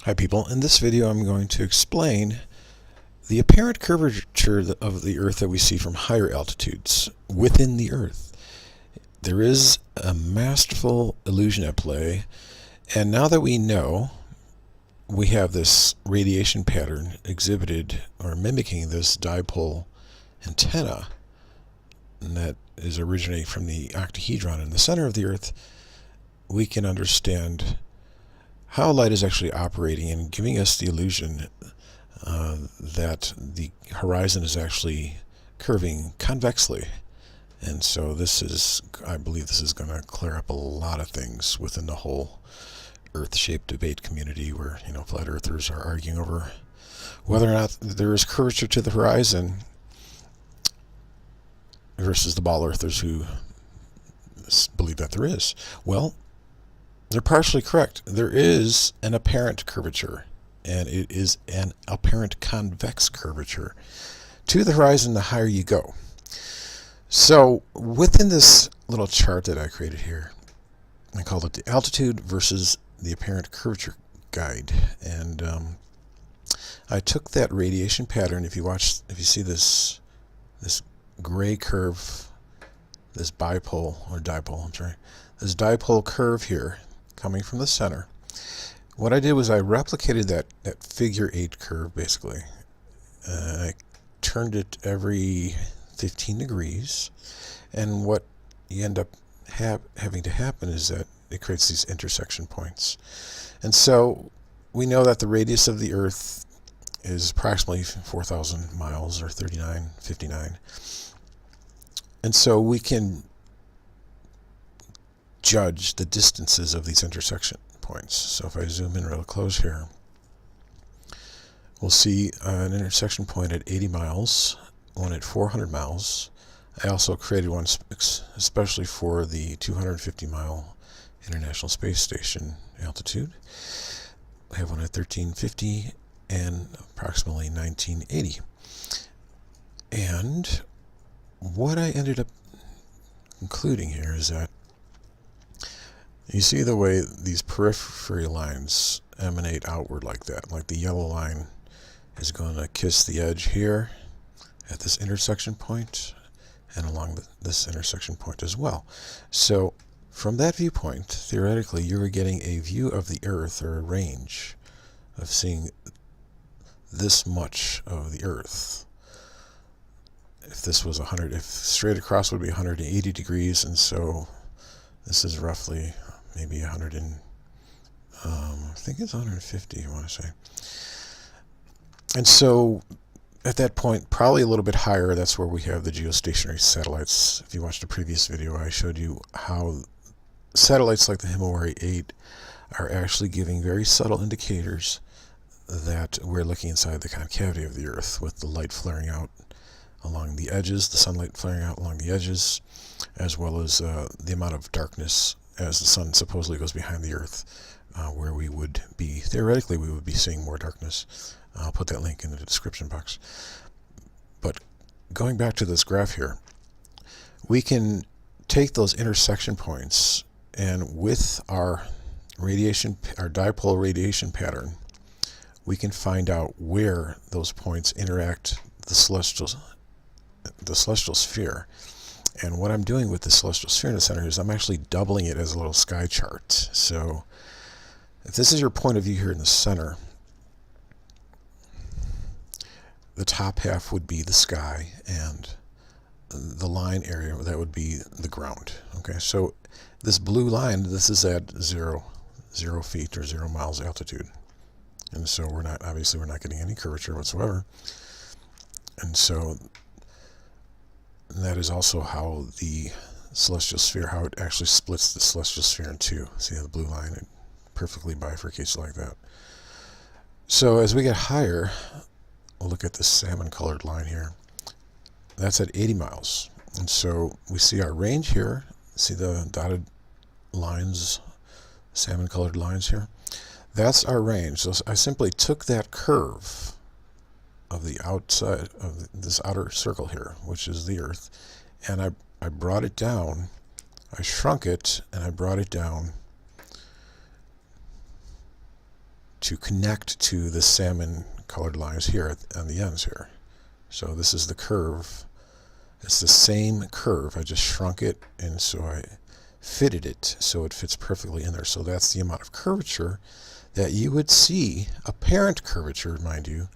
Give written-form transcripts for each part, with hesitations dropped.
Hi people, in this video I'm going to explain the apparent curvature of the Earth that we see from higher altitudes within the Earth. There is a masterful illusion at play, and now that we know we have this radiation pattern exhibited or mimicking this dipole antenna that is originating from the octahedron in the center of the Earth, we can understand how light is actually operating and giving us the illusion that the horizon is actually curving convexly. And so I believe this is going to clear up a lot of things within the whole Earth-shaped debate community where, flat earthers are arguing over whether or not there is curvature to the horizon versus the ball earthers who believe that there is. Well, they're partially correct. There is an apparent curvature, and it is an apparent convex curvature to the horizon the higher you go. So within this little chart that I created here, I called it the altitude versus the apparent curvature guide. And I took that radiation pattern. If you see this gray curve, this dipole curve here coming from the center. What I did was I replicated that figure 8 curve basically. I turned it every 15 degrees, and what you end up having to happen is that it creates these intersection points. And so we know that the radius of the Earth is approximately 4,000 miles, or 3959. And so we can judge the distances of these intersection points. So if I zoom in real close here, we'll see an intersection point at 80 miles, one at 400 miles. I also created one especially for the 250-mile International Space Station altitude. I have one at 1350 and approximately 1980. And what I ended up concluding here is that you see the way these periphery lines emanate outward like that. Like the yellow line is going to kiss the edge here at this intersection point and along this intersection point as well. So from that viewpoint, theoretically, you're getting a view of the Earth, or a range of seeing this much of the Earth. If this was if straight across would be 180 degrees, and so this is roughly maybe I think it's 150, I want to say. And so at that point, probably a little bit higher, that's where we have the geostationary satellites. If you watched a previous video, I showed you how satellites like the Himawari 8 are actually giving very subtle indicators that we're looking inside the concavity of the Earth, with the light flaring out along the edges, the sunlight flaring out along the edges, as well as the amount of darkness as the sun supposedly goes behind the Earth, where theoretically we would be seeing more darkness. I'll put that link in the description box. But going back to this graph here, we can take those intersection points, and with our dipole radiation pattern, we can find out where those points interact the celestial sphere. And what I'm doing with the celestial sphere in the center is I'm actually doubling it as a little sky chart. So if this is your point of view here in the center, the top half would be the sky, and the line area, that would be the ground. Okay, so this blue line, this is at 0 feet or 0 miles altitude. And so we're not getting any curvature whatsoever. And so that is also how the celestial sphere, how it actually splits the celestial sphere in two. See how the blue line, it perfectly bifurcates like that. So as we get higher, we'll look at this salmon-colored line here. That's at 80 miles. And so we see our range here. See the dotted lines, salmon-colored lines here? That's our range. So I simply took that curve of the outside of this outer circle here, which is the Earth, and I brought it down. I shrunk it, and I brought it down to connect to the salmon colored lines here on the ends here. So this is the curve. It's the same curve. I just shrunk it, and so I fitted it so it fits perfectly in there. So that's the amount of curvature that you would see, apparent curvature, mind you,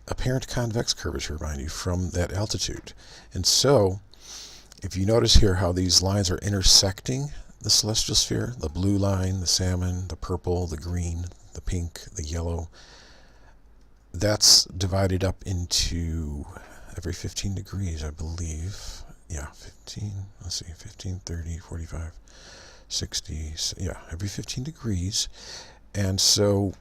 apparent convex curvature, mind you, from that altitude. And so if you notice here how these lines are intersecting the celestial sphere, the blue line, the salmon, the purple, the green, the pink, the yellow, that's divided up into every 15 degrees, I believe. Yeah, 15, let's see, 15, 30, 45, 60, yeah, every 15 degrees. And so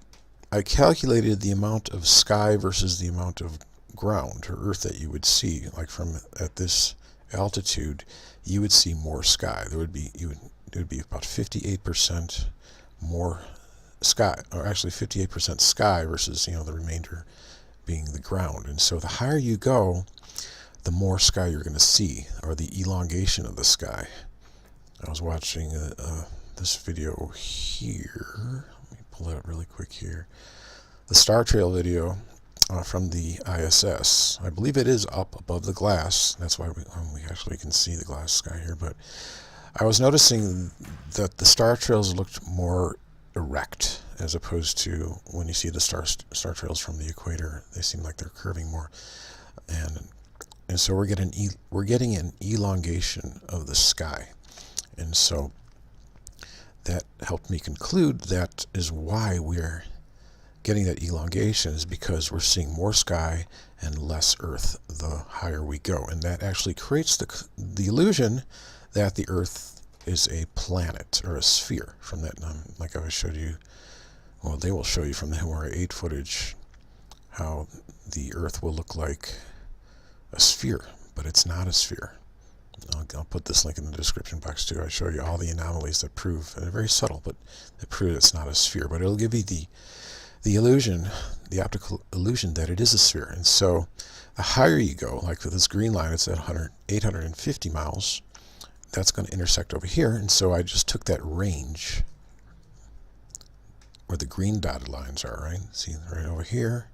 I calculated the amount of sky versus the amount of ground or earth that you would see. Like from at this altitude, you would see more sky. There would be, it would be about 58% more sky, or actually 58% sky versus, you know, the remainder being the ground. And so the higher you go, the more sky you're going to see, or the elongation of the sky. I was watching this video here. Let me pull it up really quick here. The Star Trail video from the ISS. I believe it is up above the glass. That's why we actually can see the glass sky here. But I was noticing that the star trails looked more erect, as opposed to when you see the star trails from the equator. They seem like they're curving more, and so we're getting an elongation of the sky. And so that helped me conclude that is why we're getting that elongation, is because we're seeing more sky and less earth the higher we go. And that actually creates the illusion that the earth is a planet or a sphere from that, like I showed you, well, they will show you from the Himaria 8 footage how the earth will look like a sphere, but it's not a sphere. I'll put this link in the description box too. I show you all the anomalies that prove, and they're very subtle, but that prove it's not a sphere. But it'll give you the illusion, the optical illusion that it is a sphere. And so the higher you go, like with this green line, it's at 850 miles. That's going to intersect over here. And so I just took that range where the green dotted lines are, right? See, right over here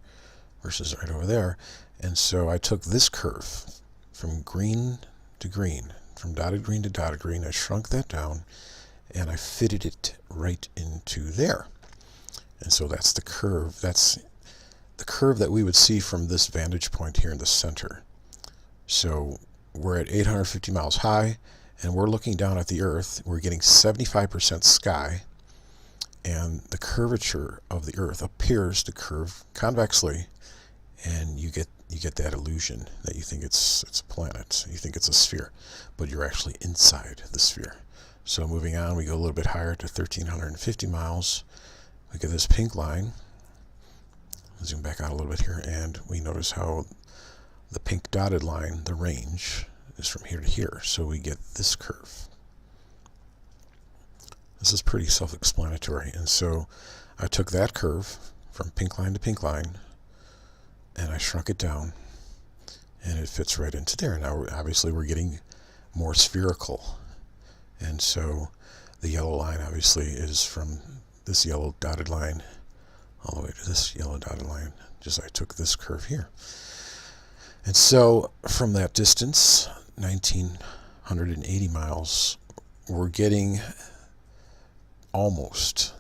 versus right over there. And so I took this curve from green to green, from dotted green to dotted green. I shrunk that down, and I fitted it right into there. And so that's the curve. That's the curve that we would see from this vantage point here in the center. So we're at 850 miles high, and we're looking down at the Earth. We're getting 75% sky, and the curvature of the Earth appears to curve convexly, and you get that illusion that you think it's a planet, you think it's a sphere, but you're actually inside the sphere. So moving on, we go a little bit higher to 1,350 miles. Look at this pink line. Zoom back out a little bit here, and we notice how the pink dotted line, the range, is from here to here. So we get this curve. This is pretty self-explanatory. And so I took that curve from pink line to pink line, and I shrunk it down, and it fits right into there. Now, obviously, we're getting more spherical. And so the yellow line, obviously, is from this yellow dotted line all the way to this yellow dotted line. Just I took this curve here. And so from that distance, 1,980 miles, we're getting almost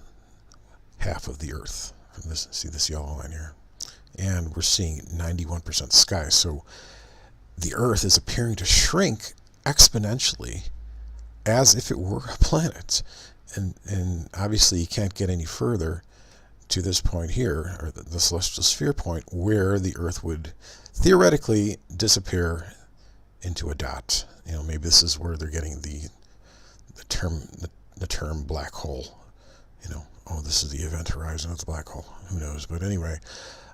half of the Earth from this. See this yellow line here? And we're seeing 91% sky. So the Earth is appearing to shrink exponentially as if it were a planet. And obviously you can't get any further to this point here, or the celestial sphere point, where the Earth would theoretically disappear into a dot. You know, maybe this is where they're getting the term black hole. You know, oh, this is the event horizon of the black hole. Who knows? But anyway,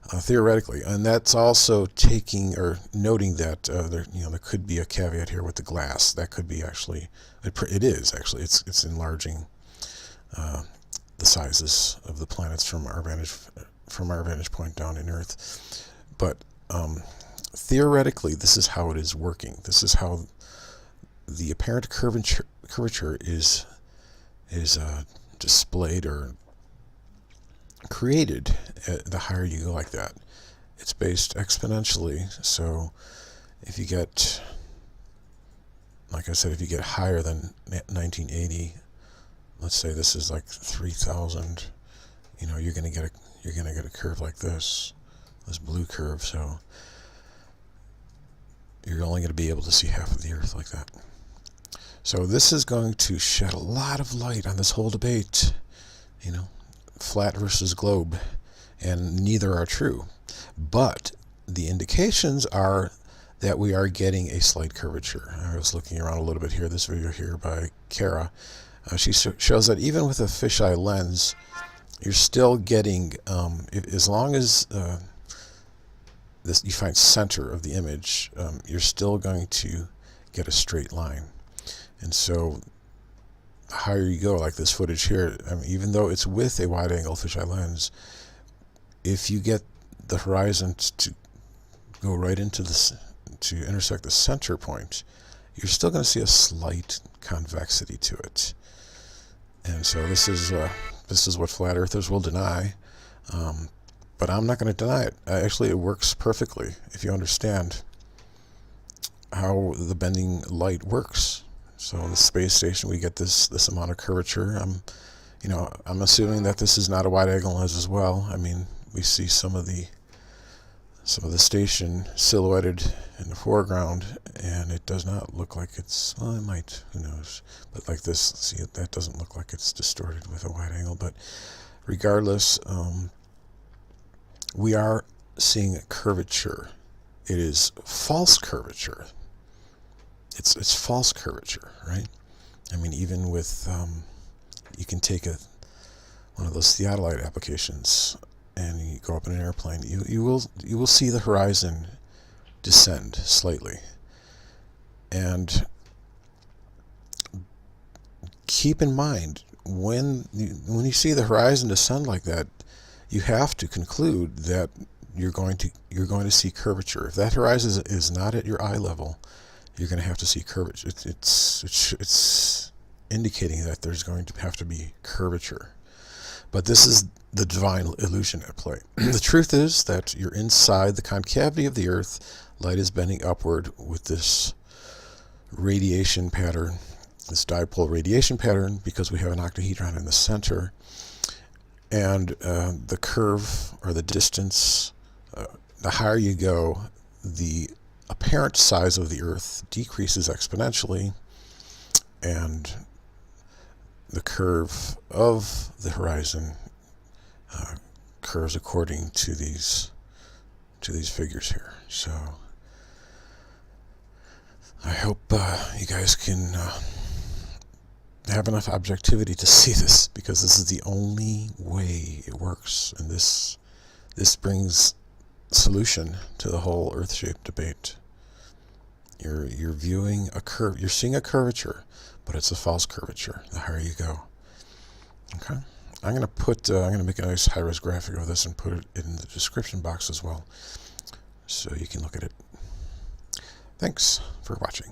theoretically, and that's also taking or noting that there could be a caveat here with the glass. That could be actually, it is actually, it's enlarging the sizes of the planets from our vantage point down in Earth. But theoretically, this is how it is working. This is how the apparent curvature is displayed or created the higher you go like that. It's based exponentially, so if you get, like I said, if you get higher than 1980, let's say this is like 3000, you know, you're gonna get a curve like this blue curve. So you're only going to be able to see half of the Earth like that. So this is going to shed a lot of light on this whole debate, you know, flat versus globe, and neither are true. But the indications are that we are getting a slight curvature. I was looking around a little bit here, this video here by Kara. She shows that even with a fisheye lens, you're still getting, as long as you find center of the image, you're still going to get a straight line. And so the higher you go, like this footage here, I mean, even though it's with a wide angle fisheye lens, if you get the horizon to go right into this, to intersect the center point, you're still going to see a slight convexity to it. And so this is what flat earthers will deny. But I'm not going to deny it. Actually, it works perfectly if you understand how the bending light works. So in the space station, we get this amount of curvature. I'm assuming that this is not a wide angle lens as well. I mean, we see some of the station silhouetted in the foreground, and it does not look like it's, well, it might, who knows. But like this, see, that doesn't look like it's distorted with a wide angle. But regardless, we are seeing curvature. It is false curvature. It's false curvature, right? I mean, even with, you can take one of those theodolite applications and you go up in an airplane, you will see the horizon descend slightly. And keep in mind, when you see the horizon descend like that, you have to conclude that you're going to see curvature. If that horizon is not at your eye level, you're going to have to see curvature. It's indicating that there's going to have to be curvature. But this is the divine illusion at play. The truth is that you're inside the concavity of the Earth. Light is bending upward with this radiation pattern, this dipole radiation pattern, because we have an octahedron in the center. And the curve, or the distance, the higher you go, the apparent size of the Earth decreases exponentially, and the curve of the horizon curves according to these figures here. So I hope you guys can have enough objectivity to see this, because this is the only way it works, and this brings solution to the whole Earth-shaped debate. You're viewing a curve, you're seeing a curvature, but it's a false curvature the higher you go. Okay, I'm gonna make a nice high-res graphic of this and put it in the description box as well, so you can look at it. Thanks for watching.